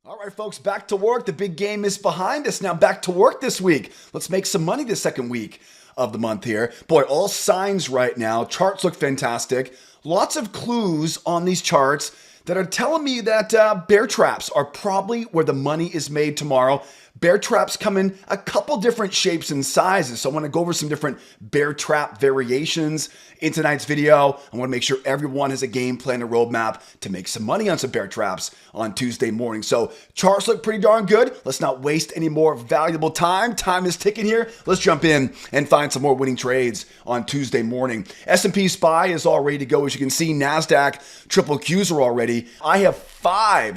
All right, folks, back to work. The big game is behind us. Now back to work this week. Let's make some money this second week of the month here. Boy, all signs right now. Charts look fantastic. Lots of clues on these charts that are telling me that bear traps are probably where the money is made tomorrow. Bear traps come in a couple different shapes and sizes. So I want to go over some different bear trap variations in tonight's video. I want to make sure everyone has a game plan, a roadmap to make some money on some bear traps on Tuesday morning. So charts look pretty darn good. Let's not waste any more valuable time. Time is ticking here. Let's jump in and find some more winning trades on Tuesday morning. S&P SPY is all ready to go. As you can see, Nasdaq triple Qs are all ready. I have five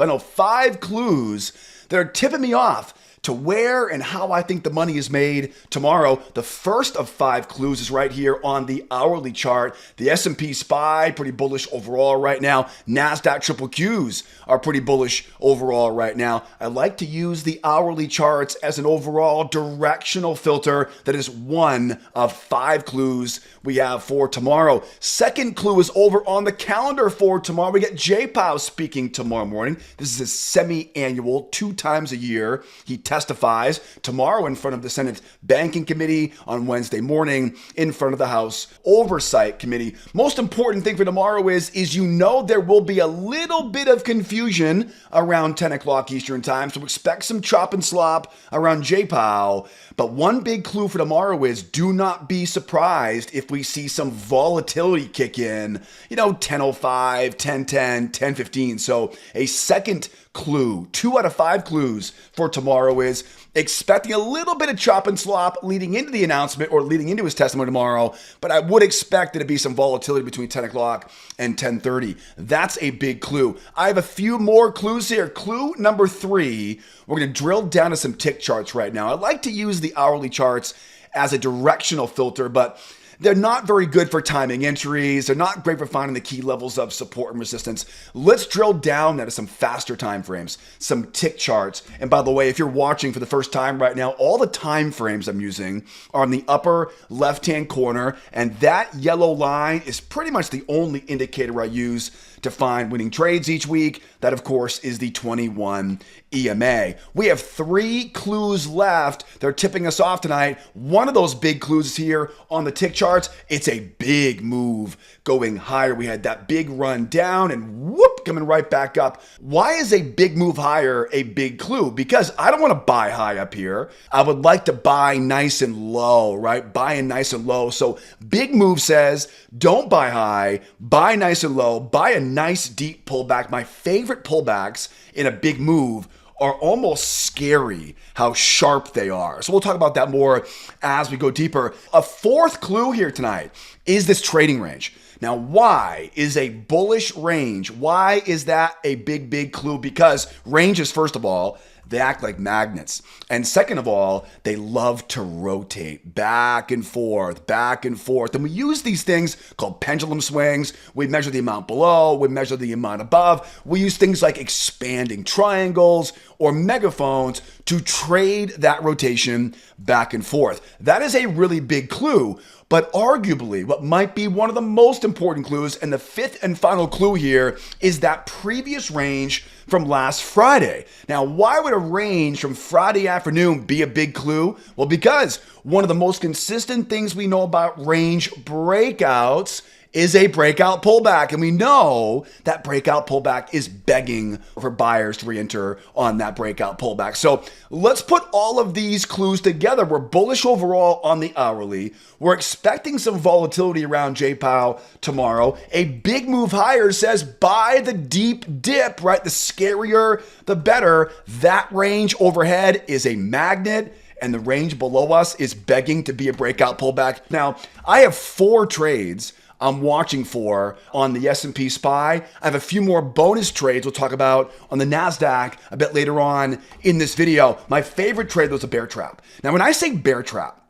clues that are tipping me off to where and how I think the money is made tomorrow. The first of 5 clues is right here on the hourly chart. The S&P SPY, pretty bullish overall right now. Nasdaq triple Qs are pretty bullish overall right now. I like to use the hourly charts as an overall directional filter. That is one of 5 clues we have for tomorrow. Second clue is over on the calendar for tomorrow. We get Jpow speaking tomorrow morning. This is his semi-annual, 2 times a year. He testifies tomorrow in front of the Senate Banking Committee, on Wednesday morning in front of the House Oversight Committee. Most important thing for tomorrow is there will be a little bit of confusion around 10 o'clock Eastern time, so expect some chop and slop around Jpow. But one big clue for tomorrow is do not be surprised if we see some volatility kick in, 10:05, 10:10, 10:15. So a second clue, 2 out of 5 clues for tomorrow is expecting a little bit of chop and slop leading into the announcement or leading into his testimony tomorrow, but I would expect there to be some volatility between 10 o'clock and 10:30. That's a big clue. I have a few more clues here. Clue number 3, we're going to drill down to some tick charts right now. I like to use the hourly charts as a directional filter, but they're not very good for timing entries. They're not great for finding the key levels of support and resistance. Let's drill down to some faster time frames, some tick charts. And by the way, if you're watching for the first time right now, all the time frames I'm using are in the upper left-hand corner, and that yellow line is pretty much the only indicator I use to find winning trades each week. That, of course, is the 21 EMA. We have 3 clues left. They're tipping us off tonight. One of those big clues is here on the tick charts. It's a big move going higher. We had that big run down and whoop, coming right back up. Why is a big move higher a big clue? Because I don't want to buy high up here. I would like to buy nice and low, right? Buying nice and low. So big move says don't buy high, buy nice and low, buy a nice deep pullback. My favorite pullbacks in a big move are almost scary how sharp they are. So we'll talk about that more as we go deeper. A 4th clue here tonight is this trading range. Now, why is a bullish range? Why is that a big clue? Because ranges, first of all, they act like magnets. And second of all, they love to rotate back and forth, back and forth. And we use these things called pendulum swings. We measure the amount below, we measure the amount above. We use things like expanding triangles or megaphones to trade that rotation back and forth. That is a really big clue. But arguably, what might be one of the most important clues, and the 5th and final clue here, is that previous range from last Friday. Now, why would a range from Friday afternoon be a big clue? Well, because one of the most consistent things we know about range breakouts is a breakout pullback. And we know that breakout pullback is begging for buyers to re-enter on that breakout pullback. So let's put all of these clues together. We're bullish overall on the hourly. We're expecting some volatility around Jpow tomorrow. A big move higher says buy the deep dip, right? The scarier, the better. That range overhead is a magnet, and the range below us is begging to be a breakout pullback. Now, I have 4 trades I'm watching for on the S&P SPY. I have a few more bonus trades we'll talk about on the Nasdaq a bit later on in this video. My favorite trade was a bear trap. Now, when I say bear trap,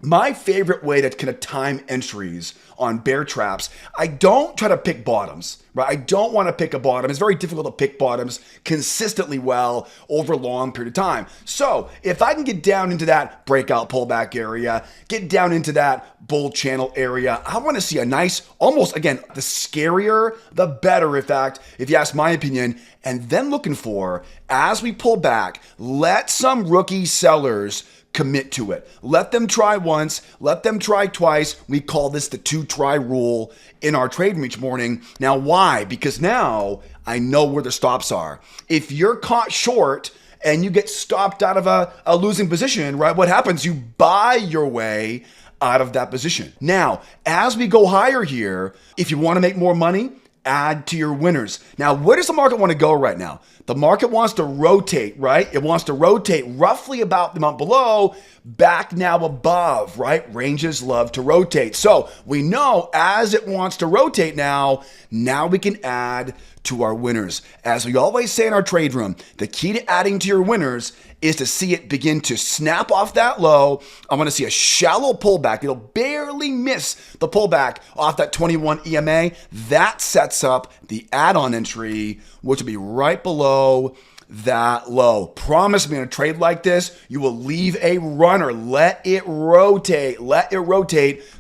My favorite way to kind of time entries on bear traps, I don't try to pick bottoms, right? I don't want to pick a bottom. It's very difficult to pick bottoms consistently well over a long period of time. So if I can get down into that breakout pullback area, get down into that bull channel area, I want to see a nice, almost again, the scarier, the better, in fact, if you ask my opinion. And then looking for, as we pull back, let some rookie sellers commit to it. Let them try once, let them try twice. We call this the 2-try rule in our trade room each morning. Now, why? Because now I know where the stops are. If you're caught short and you get stopped out of a losing position, right? What happens? You buy your way out of that position. Now, as we go higher here, if you want to make more money, add to your winners. Now, where does the market want to go right now? The market wants to rotate, right? It wants to rotate roughly about the amount below, back now above, right? Ranges love to rotate. So we know as it wants to rotate now we can add to our winners. As we always say in our trade room, the key to adding to your winners is to see it begin to snap off that low. I want to see a shallow pullback. It'll barely miss the pullback off that 21 EMA. That sets up the add-on entry, which will be right below that low. Promise me in a trade like this, you will leave a runner. Let it rotate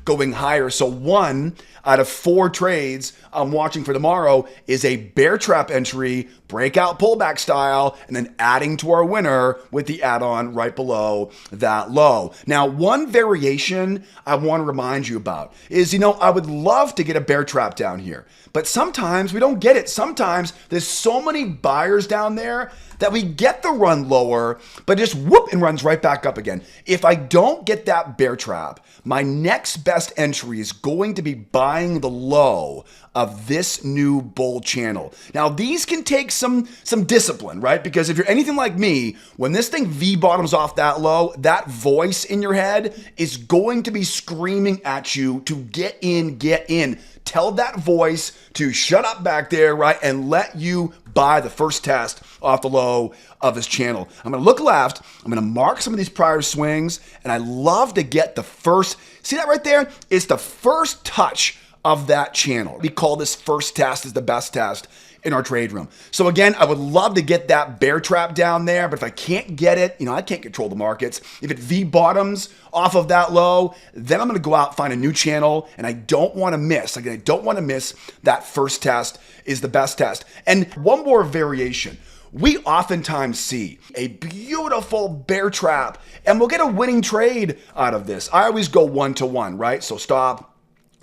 going higher. So 1 out of 4 trades I'm watching for tomorrow is a bear trap entry, breakout pullback style, and then adding to our winner with the add-on right below that low. Now, one variation I want to remind you about is, I would love to get a bear trap down here, but sometimes we don't get it. Sometimes there's so many buyers down there that we get the run lower, but just whoop and runs right back up again. If I don't get that bear trap, my next best entry is going to be buying the low of this new bull channel. Now, these can take some discipline, right? Because if you're anything like me, when this thing V-bottoms off that low, that voice in your head is going to be screaming at you to get in, get in. Tell that voice to shut up back there, right? And let you buy the first test off the low of this channel. I'm going to look left. I'm going to mark some of these prior swings, and I love to get the first, see that right there? It's the first touch of that channel. We call this first test is the best test in our trade room. So again, I would love to get that bear trap down there, but if I can't get it, I can't control the markets. If it V-bottoms off of that low, then I'm going to go out, find a new channel, and I don't want to miss. Again, I don't want to miss that first test is the best test. And one more variation. We oftentimes see a beautiful bear trap, and we'll get a winning trade out of this. I always go 1-to-1, right? So stop,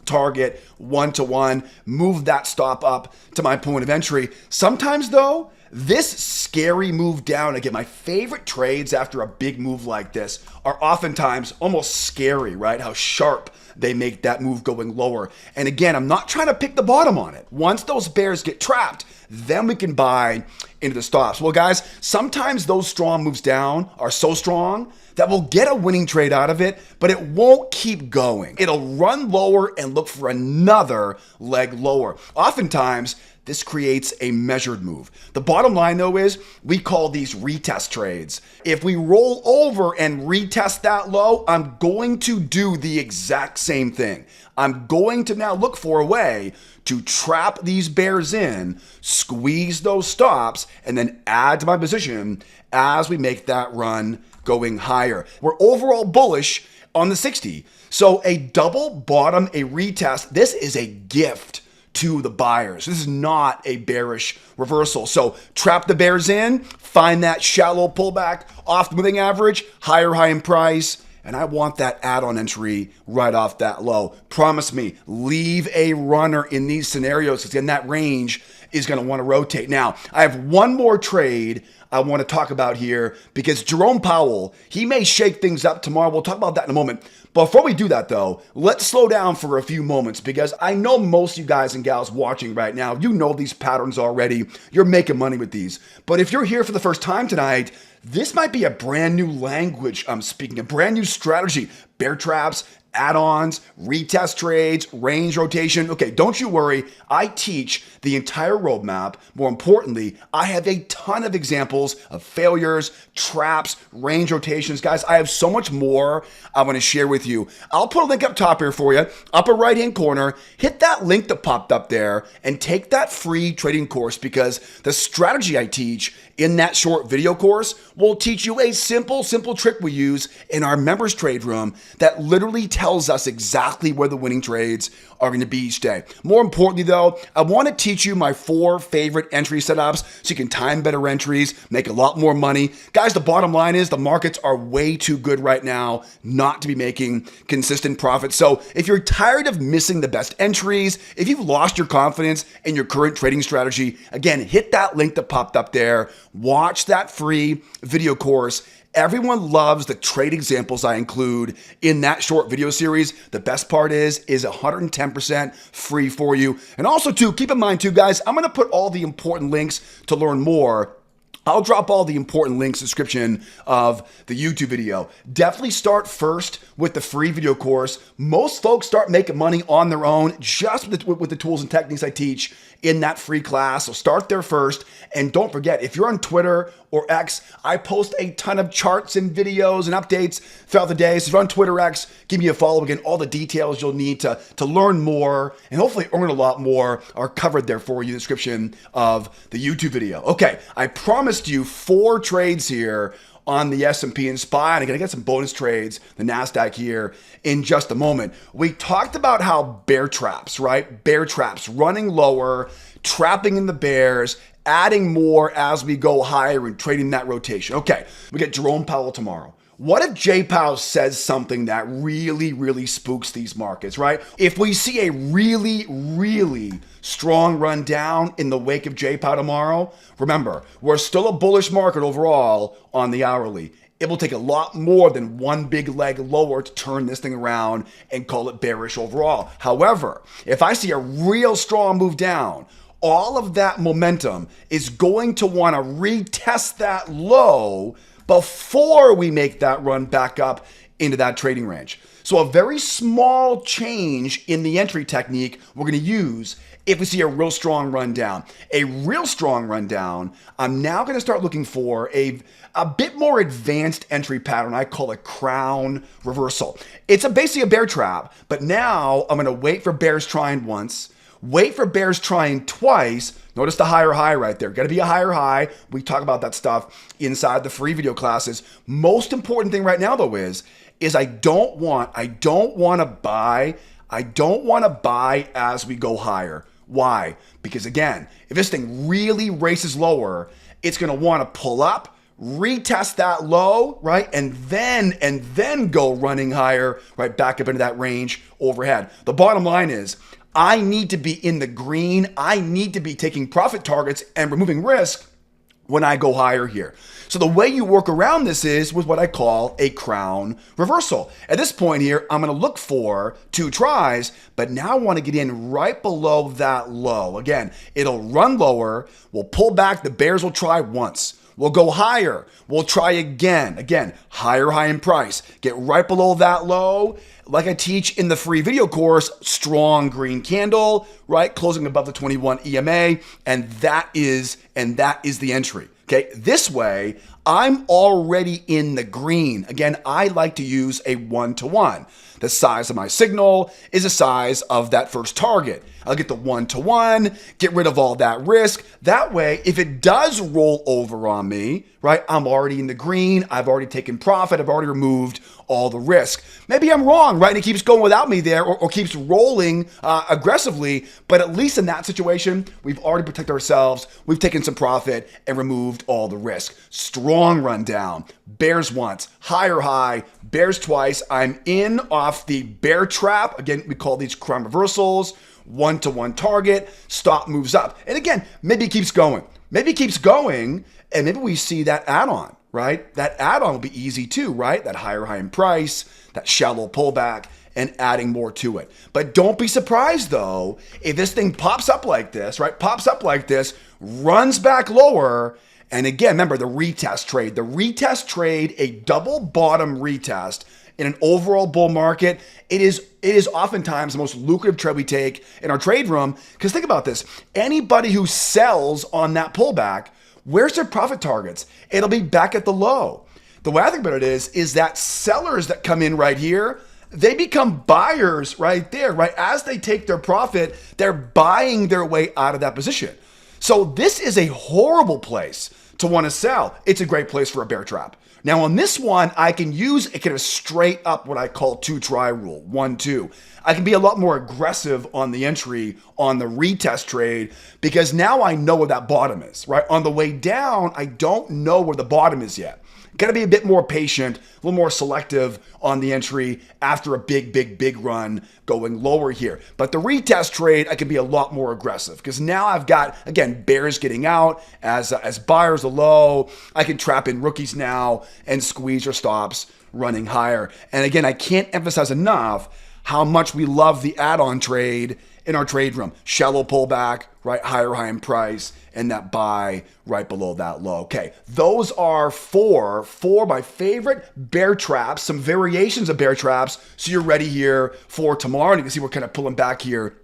target, 1-to-1, move that stop up to my point of entry. Sometimes though, this scary move down, again, my favorite trades after a big move like this are oftentimes almost scary, right? How sharp they make that move going lower. And again, I'm not trying to pick the bottom on it. Once those bears get trapped, then we can buy into the stops. Well, guys, sometimes those strong moves down are so strong that we'll get a winning trade out of it, but it won't keep going. It'll run lower and look for another leg lower. Oftentimes, this creates a measured move. The bottom line though is we call these retest trades. If we roll over and retest that low, I'm going to do the exact same thing. I'm going to now look for a way to trap these bears in, squeeze those stops, and then add to my position as we make that run going higher. We're overall bullish on the 60. So a double bottom, a retest, this is a gift to the buyers. This is not a bearish reversal. So trap the bears in, find that shallow pullback off the moving average, higher high in price, and I want that add-on entry right off that low. Promise me, leave a runner in these scenarios because in that range is going to want to rotate. Now, I have one more trade I want to talk about here because Jerome Powell, he may shake things up tomorrow. We'll talk about that in a moment. Before we do that though, let's slow down for a few moments because I know most of you guys and gals watching right now, you know these patterns already. You're making money with these. But if you're here for the first time tonight, this might be a brand new language I'm speaking, a brand new strategy. Bear traps, add-ons, retest trades, range rotation. Okay, don't you worry. I teach the entire roadmap. More importantly, I have a ton of examples examples of failures, traps, range rotations. Guys, I have so much more I want to share with you. I'll put a link up top here for you, upper right-hand corner. Hit that link that popped up there and take that free trading course, because the strategy I teach in that short video course will teach you a simple trick we use in our members trade room that literally tells us exactly where the winning trades are going to be each day. More importantly though, I want to teach you my 4 favorite entry setups so you can time better entries, make a lot more money. Guys, the bottom line is the markets are way too good right now not to be making consistent profits. So if you're tired of missing the best entries, if you've lost your confidence in your current trading strategy, again, hit that link that popped up there. Watch that free video course. Everyone loves the trade examples I include in that short video series. The best part is 110% free for you. And also too, keep in mind too, guys, I'm going to put all the important links to learn more. I'll drop all the important links in the description of the YouTube video. Definitely start first with the free video course. Most folks start making money on their own just with the tools and techniques I teach in that free class. So start there first. And don't forget, if you're on Twitter or X, I post a ton of charts and videos and updates throughout the day. So if you're on Twitter, X, give me a follow. Again, all the details you'll need to learn more and hopefully earn a lot more are covered there for you in the description of the YouTube video. Okay, I promised you 4 trades here on the S&P and SPY, and I'm gonna get some bonus trades, the Nasdaq here in just a moment. We talked about how bear traps, right? Bear traps, running lower, trapping in the bears, adding more as we go higher and trading that rotation. Okay, we get Jerome Powell tomorrow. What if Jpow says something that really spooks these markets, right? If we see a really strong run down in the wake of Jpow tomorrow, remember, we're still a bullish market overall on the hourly. It will take a lot more than one big leg lower to turn this thing around and call it bearish overall. However, if I see a real strong move down, all of that momentum is going to want to retest that low before we make that run back up into that trading range. So a very small change in the entry technique we're going to use if we see a real strong run down. A real strong run down, I'm now going to start looking for a bit more advanced entry pattern. I call it crown reversal. It's basically a bear trap, but now I'm going to wait for bears trying once, wait for bears trying twice. Notice the higher high right there. Got to be a higher high. We talk about that stuff inside the free video classes. Most important thing right now though is I don't want to buy as we go higher. Why? Because again, if this thing really races lower, it's going to want to pull up, retest that low, right? And then go running higher, right? Back up into that range overhead. The bottom line is I need to be in the green. I need to be taking profit targets and removing risk when I go higher here. So the way you work around this is with what I call a crown reversal. At this point here, I'm going to look for 2 tries, but now I want to get in right below that low. Again, it'll run lower. We'll pull back. The bears will try once. We'll go higher. We'll try again. Again, higher high in price. Get right below that low. Like I teach in the free video course, strong green candle, right? Closing above the 21 EMA. And that is the entry. Okay. This way, I'm already in the green. Again, I like to use a 1-to-1. The size of my signal is the size of that first target. I'll get the 1-to-1, get rid of all that risk. That way, if it does roll over on me, right, I'm already in the green. I've already taken profit. I've already removed all the risk. Maybe I'm wrong, right? And it keeps going without me there or keeps rolling aggressively. But at least in that situation, we've already protected ourselves. We've taken some profit and removed all the risk. Strong run down. Bears once, higher high, bears twice. I'm in off the bear trap. Again, we call these crown reversals. 1-to-1 target, stop moves up. And again, maybe it keeps going. Maybe it keeps going, and maybe we see that add-on, right? That add-on will be easy too, right? That higher high in price, that shallow pullback, and adding more to it. But don't be surprised though, if this thing pops up like this, right? Pops up like this, runs back lower, and again, remember the retest trade. The retest trade, a double bottom retest in an overall bull market, it is oftentimes the most lucrative trade we take in our trade room. Because think about this, anybody who sells on that pullback Where's their profit targets? It'll be back at the low. The way I think about it is that sellers that come in right here, they become buyers right there, right? As they take their profit, they're buying their way out of that position. So this is a horrible place to want to sell. It's a great place for a bear trap. Now on this one, I can use a kind of straight up what I call 2-try rule, 1-2. I can be a lot more aggressive on the entry on the retest trade because now I know where that bottom is, right? On the way down, I don't know where the bottom is yet. Got to be a bit more patient, a little more selective on the entry after a big run going lower here. But the retest trade, I can be a lot more aggressive because now I've got, again, bears getting out as buyers are low. I can trap in rookies now and squeeze your stops running higher. And again, I can't emphasize enough how much we love the add-on trade in our trade room. Shallow pullback, right? Higher high in price, and that buy right below that low. Okay, those are four of my favorite bear traps, some variations of bear traps, so you're ready here for tomorrow. And you can see we're kind of pulling back here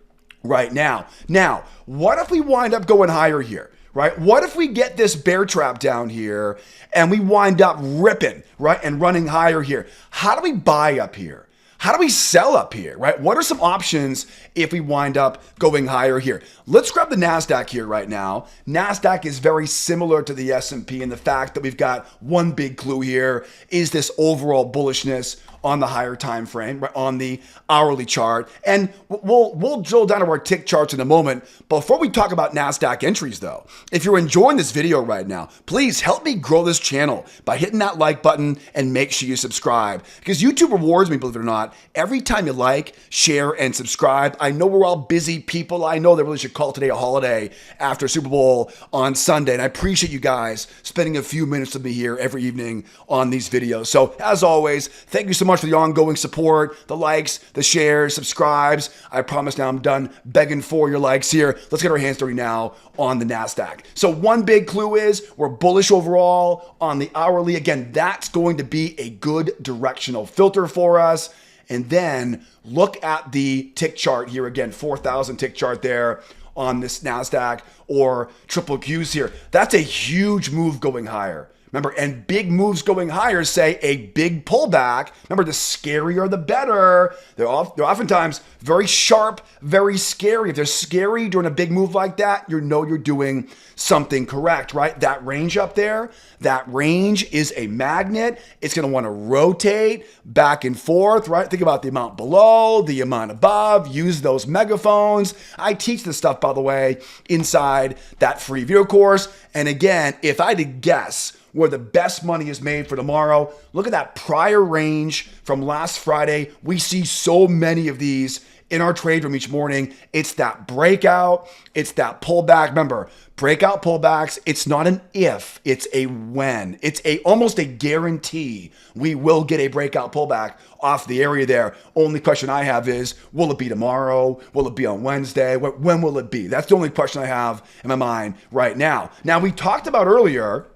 right now. Now, what if we wind up going higher here? Right? What if we get this bear trap down here and we wind up ripping, right? And running higher here? How do we buy up here? How do we sell up here, right? What are some options if we wind up going higher here? Let's grab the Nasdaq here right now. Nasdaq is very similar to the S&P in the fact that we've got one big clue here is this overall bullishness on the higher time frame, right, on the hourly chart. And we'll drill down to our tick charts in a moment. Before we talk about Nasdaq entries though, if you're enjoying this video right now, please help me grow this channel by hitting that like button and make sure you subscribe because YouTube rewards me, believe it or not, every time you like, share, and subscribe. I know we're all busy people. I know they really should call today a holiday after Super Bowl on Sunday. And I appreciate you guys spending a few minutes with me here every evening on these videos. So as always, thank you so much for the ongoing support, the likes, the shares, subscribes. I promise now I'm done begging for your likes here. Let's get our hands dirty now on the Nasdaq. So one big clue is we're bullish overall on the hourly. Again, that's going to be a good directional filter for us. And then look at the tick chart here again, 4,000 tick chart there on this Nasdaq or triple Qs here. That's a huge move going higher. Remember, and big moves going higher say a big pullback. Remember, the scarier the better. They're oftentimes very sharp, very scary. If they're scary during a big move like that, you know you're doing something correct, right? That range up there, that range is a magnet. It's going to want to rotate back and forth, right? Think about the amount below, the amount above. Use those megaphones. I teach this stuff, by the way, inside that free video course. And again, if I had to guess where the best money is made for tomorrow, look at that prior range from last Friday. We see so many of these in our trade room each morning. It's that breakout, it's that pullback. Remember, breakout pullbacks, it's not an if, it's a when. It's almost a guarantee we will get a breakout pullback off the area there. Only question I have is, will it be tomorrow? Will it be on Wednesday? When will it be? That's the only question I have in my mind right now. Now, we talked about earlier,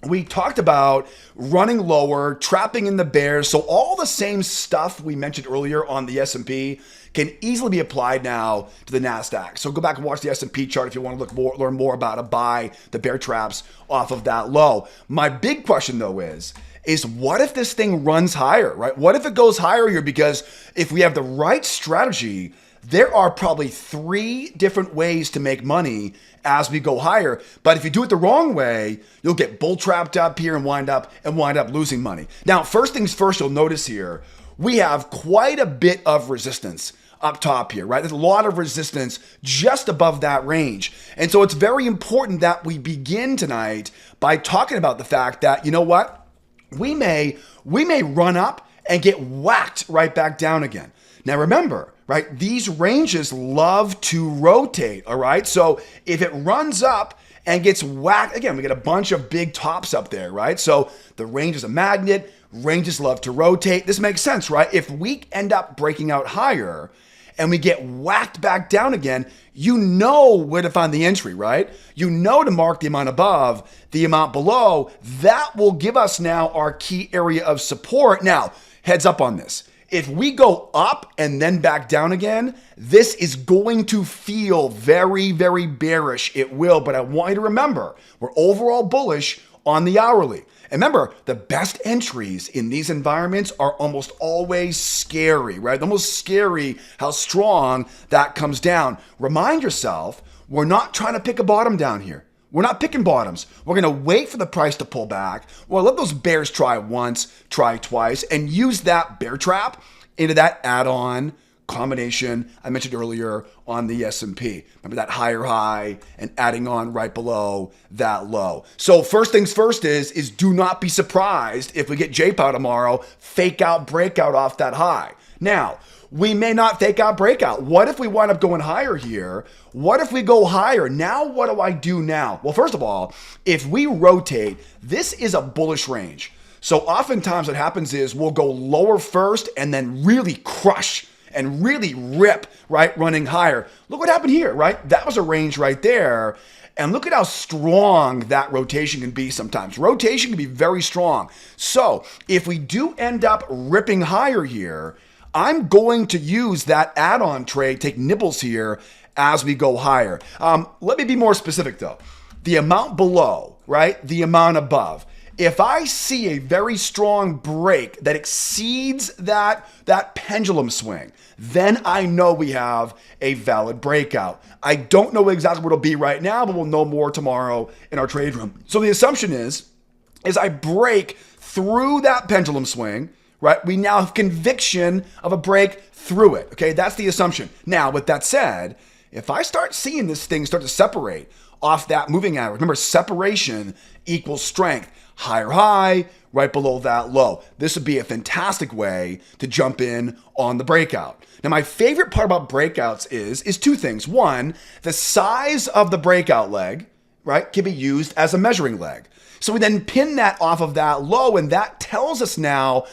we talked about running lower, trapping in the bears. So all the same stuff we mentioned earlier on the S&P can easily be applied now to the Nasdaq. So go back and watch the S&P chart if you want to learn more about to buy the bear traps off of that low. My big question though is what if this thing runs higher, right? What if it goes higher here? Because if we have the right strategy, there are probably 3 different ways to make money as we go higher. But if you do it the wrong way, you'll get bull trapped up here and wind up losing money. Now, first things first, you'll notice here, we have quite a bit of resistance up top here, right? There's a lot of resistance just above that range. And so it's very important that we begin tonight by talking about the fact that, you know what? We may run up and get whacked right back down again. Now remember, right, these ranges love to rotate, all right? So if it runs up and gets whacked, again, we get a bunch of big tops up there, right? So the range is a magnet, ranges love to rotate. This makes sense, right? If we end up breaking out higher and we get whacked back down again, you know where to find the entry, right? You know to mark the amount above, the amount below. That will give us now our key area of support. Now, heads up on this. If we go up and then back down again, this is going to feel very, very bearish. It will, but I want you to remember, we're overall bullish on the hourly. And remember, the best entries in these environments are almost always scary, right? Almost scary how strong that comes down. Remind yourself, we're not trying to pick a bottom down here. We're not picking bottoms. We're going to wait for the price to pull back. Well, let those bears try once, try twice, and use that bear trap into that add-on combination I mentioned earlier on the S&P. Remember that higher high and adding on right below that low. So first things first is do not be surprised if we get Jpow tomorrow, fake out, breakout off that high. Now, we may not fake out breakout. What if we wind up going higher here? What if we go higher? Now, what do I do now? Well, first of all, if we rotate, this is a bullish range. So oftentimes what happens is we'll go lower first and then really crush and really rip, right, running higher. Look what happened here, right? That was a range right there. And look at how strong that rotation can be sometimes. Rotation can be very strong. So if we do end up ripping higher here, I'm going to use that add-on trade, take nibbles here as we go higher. Let me be more specific though. The amount below, right? The amount above. If I see a very strong break that exceeds that pendulum swing, then I know we have a valid breakout. I don't know exactly what it'll be right now, but we'll know more tomorrow in our trade room. So the assumption is I break through that pendulum swing, right? We now have conviction of a break through it. Okay, that's the assumption. Now, with that said, if I start seeing this thing start to separate off that moving average, remember, separation equals strength. Higher high, right below that low. This would be a fantastic way to jump in on the breakout. Now, my favorite part about breakouts is two things. One, the size of the breakout leg, right, can be used as a measuring leg. So we then pin that off of that low, and that tells us now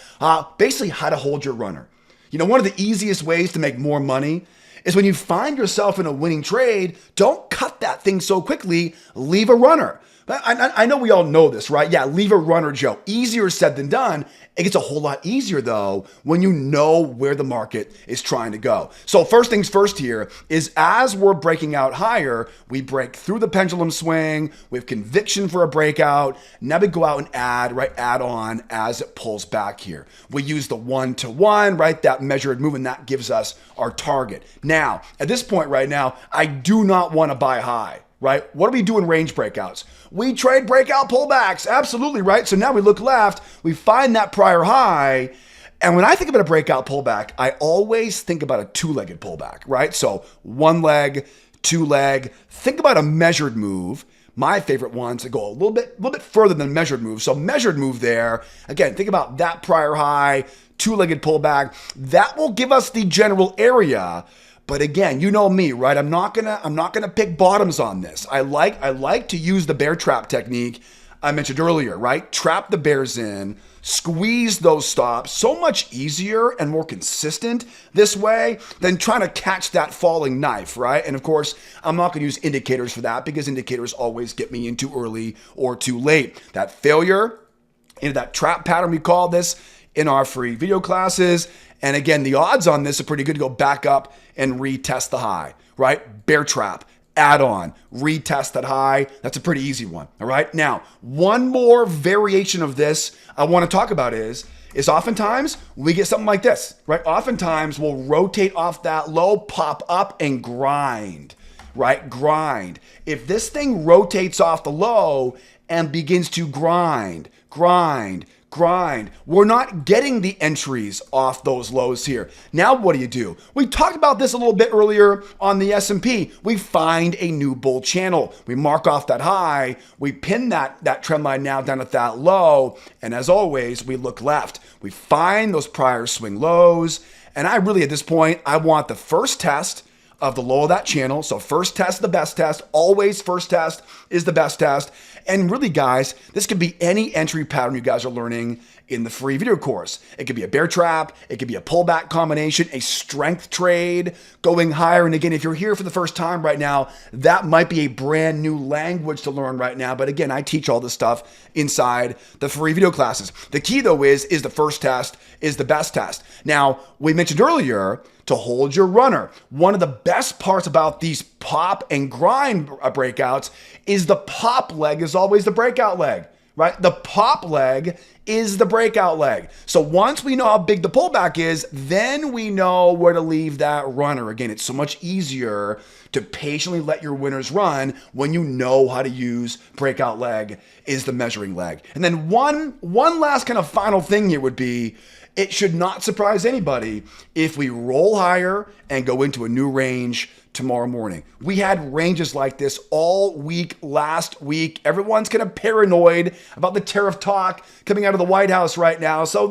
basically how to hold your runner. You know, one of the easiest ways to make more money is when you find yourself in a winning trade, don't cut that thing so quickly, leave a runner. I know we all know this, right? Yeah, leave a runner, Joe. Easier said than done. It gets a whole lot easier, though, when you know where the market is trying to go. So first things first here is as we're breaking out higher, we break through the pendulum swing. We have conviction for a breakout. Now we go out and add on as it pulls back here. We use the 1-to-1, right? That measured move, and that gives us our target. Now, at this point right now, I do not want to buy high. Right? What do we do in range breakouts? We trade breakout pullbacks. Absolutely, right? So now we look left, we find that prior high. And when I think about a breakout pullback, I always think about a two-legged pullback, right? So one leg, two leg. Think about a measured move. My favorite ones to go a little bit further than measured move. So measured move there. Again, think about that prior high, two-legged pullback. That will give us the general area. But again, you know me, right? I'm not gonna pick bottoms on this. I like to use the bear trap technique I mentioned earlier, right? Trap the bears in, squeeze those stops. So much easier and more consistent this way than trying to catch that falling knife, right? And of course, I'm not gonna use indicators for that because indicators always get me in too early or too late. That failure into that trap pattern, we call this in our free video classes. And again, the odds on this are pretty good to go back up and retest the high, right? Bear trap, add on, retest that high. That's a pretty easy one, all right? Now, one more variation of this I want to talk about is oftentimes we get something like this, right? Oftentimes we'll rotate off that low, pop up and grind, right? Grind. If this thing rotates off the low and begins to grind, we're not getting the entries off those lows here. Now what do? We talked about this a little bit earlier on the S&P. We find a new bull channel. We mark off that high. We pin that trend line now down at that low. And as always, we look left. We find those prior swing lows. And I really, at this point, I want the first test of the low of that channel. So first test, the best test, always first test is the best test. And really, guys, this could be any entry pattern you guys are learning in the free video course. It could be a bear trap, it could be a pullback combination, a strength trade, going higher. And again, if you're here for the first time right now, that might be a brand new language to learn right now. But again, I teach all this stuff inside the free video classes. The key though is the first test is the best test. Now, we mentioned earlier to hold your runner. One of the best parts about these pop and grind breakouts is the pop leg is always the breakout leg, right? The pop leg is the breakout leg. So once we know how big the pullback is, then we know where to leave that runner. Again, it's so much easier to patiently let your winners run when you know how to use breakout leg is the measuring leg. And then one last kind of final thing here would be, it should not surprise anybody if we roll higher and go into a new range tomorrow morning. We had ranges like this all week last week. Everyone's kind of paranoid about the tariff talk coming out of the White House right now. So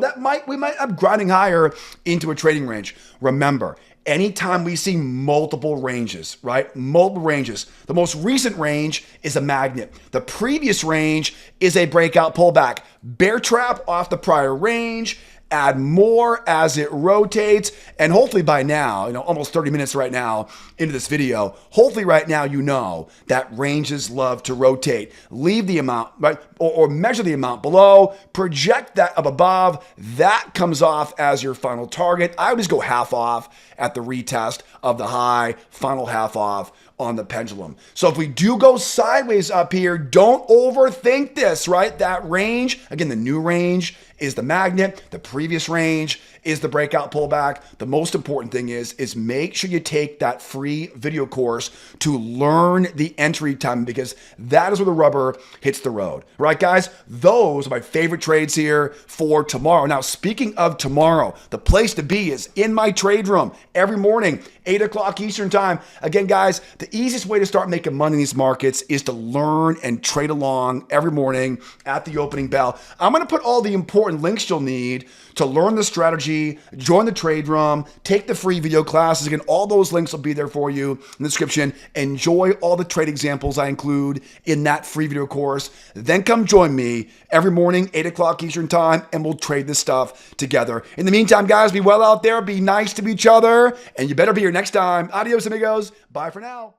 we might have grinding higher into a trading range. Remember, anytime we see multiple ranges, right? Multiple ranges. The most recent range is a magnet. The previous range is a breakout pullback. Bear trap off the prior range. Add more as it rotates. And hopefully by now, almost 30 minutes right now into this video, hopefully right now you know that ranges love to rotate. Leave the amount, right? Or measure the amount below, project that up above. That comes off as your final target. I would just go half off at the retest of the high, final half off on the pendulum. So if we do go sideways up here, don't overthink this, right? That range, again, the new range is the magnet. The previous range is the breakout pullback. The most important thing is make sure you take that free video course to learn the entry time, because that is where the rubber hits the road. Right, guys? Those are my favorite trades here for tomorrow. Now, speaking of tomorrow, the place to be is in my trade room every morning, 8 o'clock Eastern time. Again, guys, the easiest way to start making money in these markets is to learn and trade along every morning at the opening bell. I'm going to put all the important links you'll need to learn the strategy, join the trade room, take the free video classes. Again, all those links will be there for you in the description. Enjoy all the trade examples I include in that free video course. Then come join me every morning, 8 o'clock Eastern time, and we'll trade this stuff together. In the meantime, guys, be well out there, be nice to each other, and you better be here next time. Adios, amigos. Bye for now.